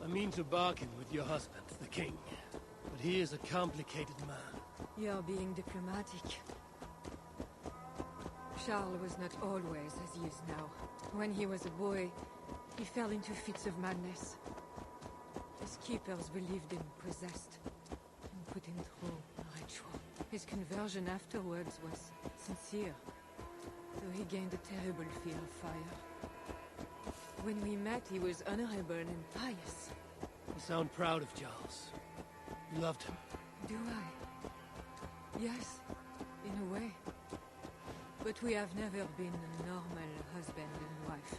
I mean to bargain with your husband, the king. But he is a complicated man. You're being diplomatic. Charles was not always as he is now. When he was a boy, he fell into fits of madness. His keepers believed him possessed, and put him through a ritual. His conversion afterwards was sincere, though he gained a terrible fear of fire. When we met, he was honorable and pious. You sound proud of Charles. You loved him. Do I? Yes, in a way. But we have never been a normal husband and wife,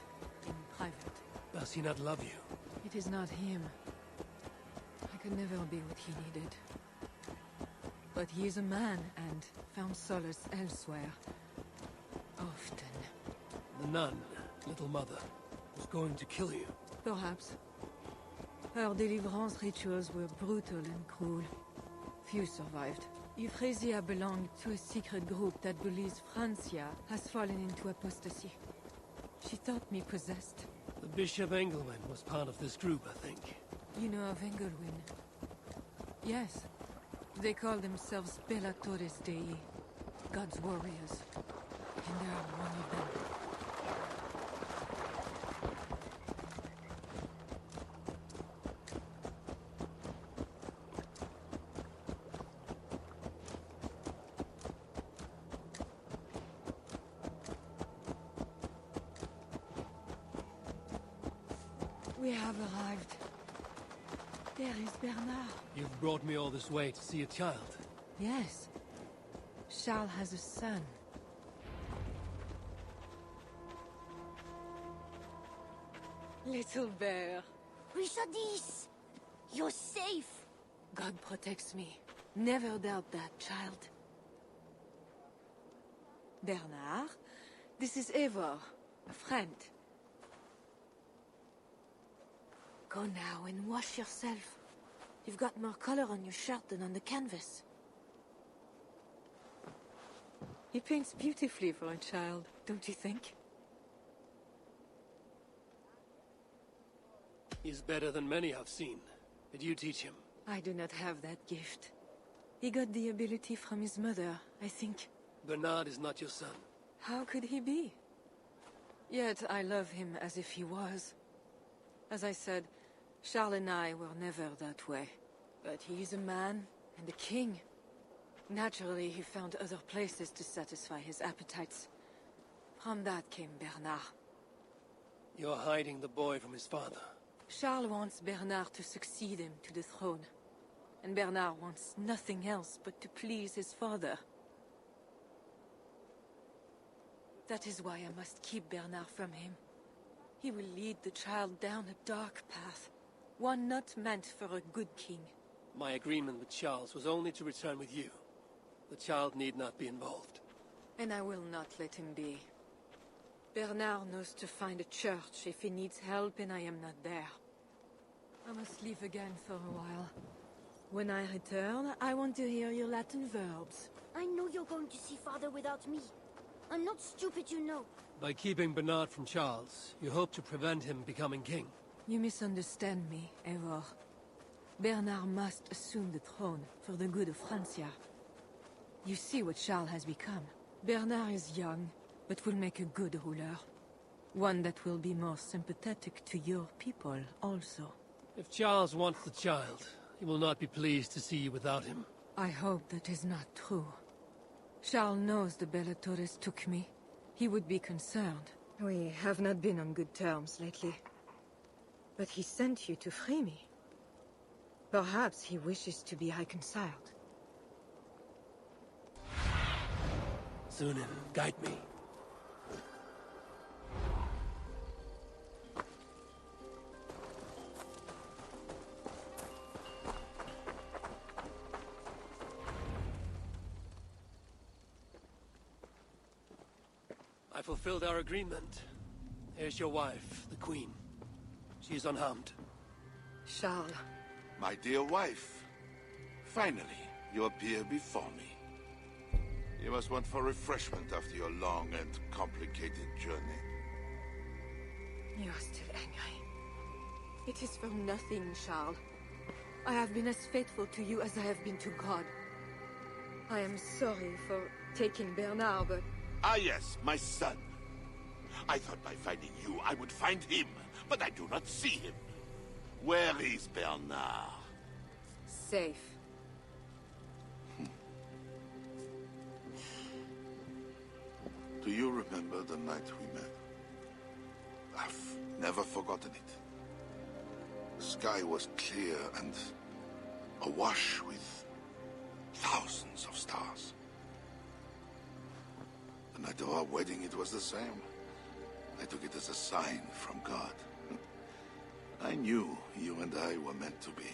in private. Does he not love you? It is not him. I could never be what he needed. But he is a man, and found solace elsewhere. Often. The nun, little mother, was going to kill you. Perhaps. Her deliverance rituals were brutal and cruel. Few survived. Euphrasia belonged to a secret group that believes Francia has fallen into apostasy. She thought me possessed. The Bishop Engelwin was part of this group, I think. You know of Engelwin? Yes. They call themselves Belatores Dei, God's warriors. And they are one of them. We have arrived. There is Bernard. You've brought me all this way to see a child. Yes. Charles has a son. Little bear. Richardis! You're safe! God protects me. Never doubt that, child. Bernard, this is Eivor, a friend. Go now and wash yourself. You've got more color on your shirt than on the canvas. He paints beautifully for a child, don't you think? He's better than many I've seen. Did you teach him? I do not have that gift. He got the ability from his mother, I think. Bernard is not your son. How could he be? Yet I love him as if he was. As I said, Charles and I were never that way. But he is a man and a king. Naturally, he found other places to satisfy his appetites. From that came Bernard. You're hiding the boy from his father. Charles wants Bernard to succeed him to the throne. And Bernard wants nothing else but to please his father. That is why I must keep Bernard from him. He will lead the child down a dark path. One not meant for a good king. My agreement with Charles was only to return with you. The child need not be involved. And I will not let him be. Bernard knows to find a church if he needs help and I am not there. I must leave again for a while. When I return, I want to hear your Latin verbs. I know you're going to see father without me. I'm not stupid, you know. By keeping Bernard from Charles, you hope to prevent him becoming king. You misunderstand me, Eivor. Bernard must assume the throne for the good of Francia. You see what Charles has become. Bernard is young, but will make a good ruler. One that will be more sympathetic to your people, also. If Charles wants the child, he will not be pleased to see you without him. I hope that is not true. Charles knows the Belatores took me. He would be concerned. We have not been on good terms lately. But he sent you to free me. Perhaps he wishes to be reconciled. Sunan, guide me. I fulfilled our agreement. Here's your wife, the Queen. She is unharmed. Charles. My dear wife, finally, you appear before me. You must want for refreshment after your long and complicated journey. You are still angry. It is for nothing, Charles. I have been as faithful to you as I have been to God. I am sorry for taking Bernard, but... Ah, yes, my son. I thought by finding you, I would find him, but I do not see him. Where is Bernard? Safe. Do you remember the night we met? I've never forgotten it. The sky was clear and awash with thousands of stars. The night of our wedding, it was the same. I took it as a sign from God. I knew you and I were meant to be.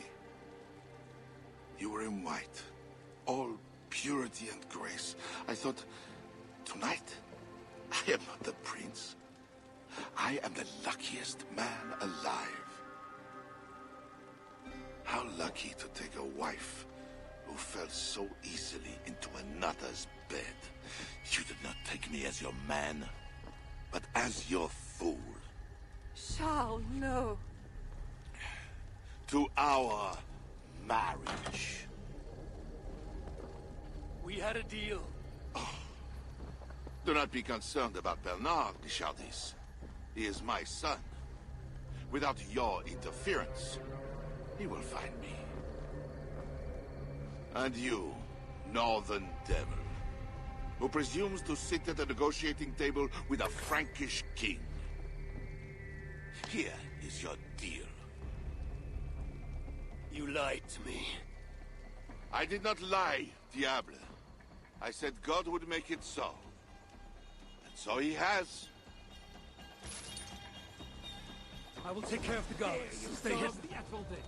You were in white, all purity and grace. I thought, tonight, I am not the prince. I am the luckiest man alive. How lucky to take a wife who fell so easily into another's bed. You did not take me as your man, but as your fool. Charles, no. To our marriage. We had a deal. Do not be concerned about Bernard, Richardis. He is my son. Without your interference, he will find me. And you, northern devil, who presumes to sit at a negotiating table with a Frankish king. Here is your deal. You lied to me. I did not lie, Diable. I said God would make it so. And so he has. I will take care of the guards. Stay hidden. The actual ditch.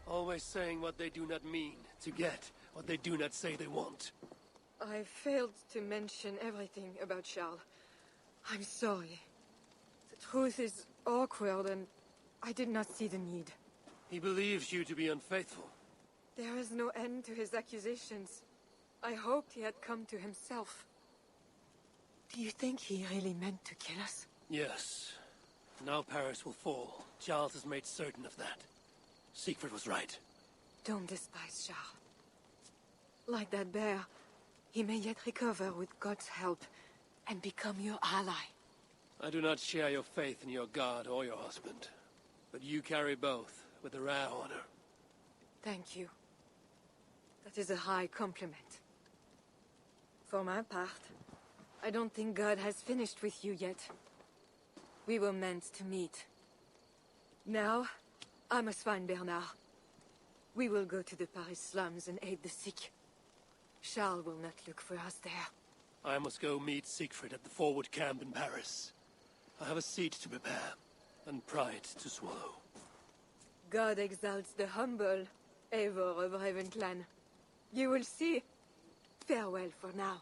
Always saying what they do not mean, to get what they do not say they want. I failed to mention everything about Charles. I'm sorry. The truth is awkward and I did not see the need. He believes you to be unfaithful. There is no end to his accusations. I hoped he had come to himself. Do you think he really meant to kill us? Yes. Now Paris will fall. Charles has made certain of that. Siegfried was right. Don't despise Charles. Like that bear, he may yet recover with God's help and become your ally. I do not share your faith in your God or your husband. But you carry both with a rare honor. Thank you. That is a high compliment. For my part, I don't think God has finished with you yet. We were meant to meet. Now, I must find Bernard. We will go to the Paris slums and aid the sick. Charles will not look for us there. I must go meet Siegfried at the forward camp in Paris. I have a seat to prepare, and pride to swallow. God exalts the humble, ever of Raven clan. You will see. Farewell for now.